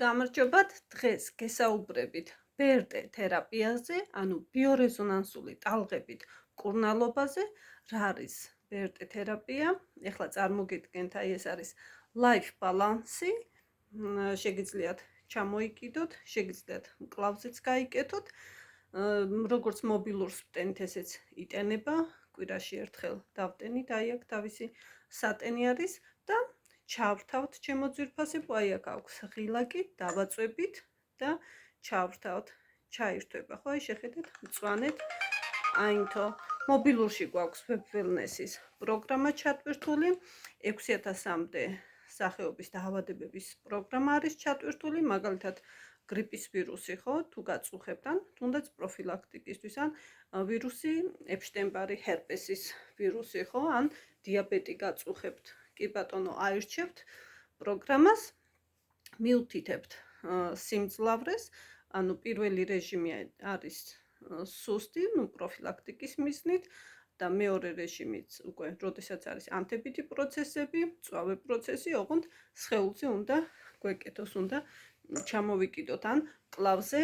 გამარჯობათ, დღეს გესაუბრებით BRT თერაპიაზე, ანუ ბიორეზონანსული ტალღებით მკურნალობაზე. რა არის BRT თერაპია? ეხლა წარმოგიდგენთ, ეს არის life balance-ი. შეგიძლიათ ჩამოიკიდოთ, შეგიძლიათ მკლავზეც გაიკეთოთ. როგორც მობილურს ვტენით, ესეც იტენება. კვირაში ერთხელ დავტენით, აი აქ თავისი სატენი არის და ჩავრთავთ ჩემო ძვირფასებო, აი აქ აქვს ღილაკი, დავაწვევით და ჩავრთავთ, ჩაირთვება, ხო, აი შეხედეთ, მწვანეთ, აინთო. მობილურში გვაქვს Web Wellness-ის პროგრამა ჩატვირთული, 6000-მდე სახეობის დაავადებების პროგრამა არის ჩატვირთული, მაგალითად გრიპის ვირუსი, ხო, თუ გაწუხებთ, ან თუნდაც პროფილაქტიკისთვის, ან ვირუსი ეპშტეინ-ბარი ჰერპესის ვირუსი, ხო, ან დიაბეტი გაწუხებთ. კი ბატონო, აირჩევთ პროგრამას, მიუთითებთ სიმძლავრეს, ანუ პირველი რეჟიმი არის სუსტი, პროფილაქტიკის მიზნით და მეორე რეჟიმიც უკვე, როდესაც არის ანთებითი პროცესები, მწვავე პროცესი, ოღონდ სხეულზე უნდა გვეკეთოს, უნდა ჩამოვიკიდოთ, ან კლავზე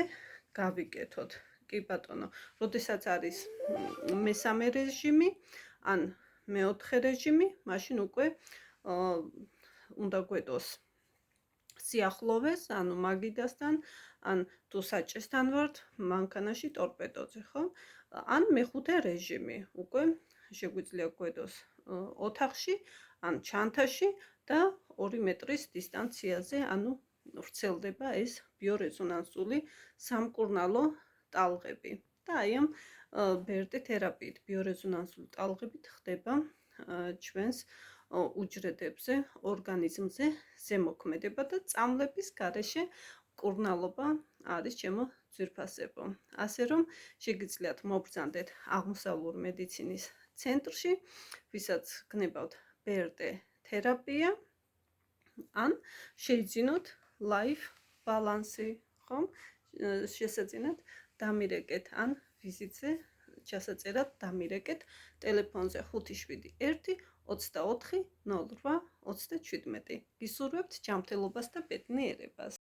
გავიკეთოთ. კი ბატონო, როდესაც არის მესამე რეჟიმი, ან მეოთხე რეჟიმი, მაშინ უკვე უნდა გვეტოს სიახლოვეს, ანუ მაგიდასთან, ან თუ საჭესთან ვართ, მანქანაში ტორპედოზე, ხო? ან მეხუთე რეჟიმი, უკვე შეგვიძლია გვეტოს ოთახში, ან ჩანთაში და 2 მეტრის დისტანციაზე, ანუ ვრცელდება ეს ბიორეზონანსული სამკურნალო ტალღები. და აი ამ BRT თერაპიით, ბიორეზონანსული ტალღებით ხდება ჩვენს უჯრედებზე, ორგანიზმზე ზემოქმედება და წამლების გარეშე მკურნალობა არის ჩემო ძვირფასებო. ასე რომ შეგიძლიათ მობრძანდეთ აღმოსავლურ მედიცინის ცენტრში, ვისაც გნებავთ BRT თერაპია, ან შეიძინოთ life balance-ი, ხომ? შესაძინათ დამირეკეთ, ან ვიზიტზე ჩასაწერად დამირეკეთ ტელეფონზე 571 24 08 37. გისურვებთ ჯანმრთელობას და ბედნიერებას.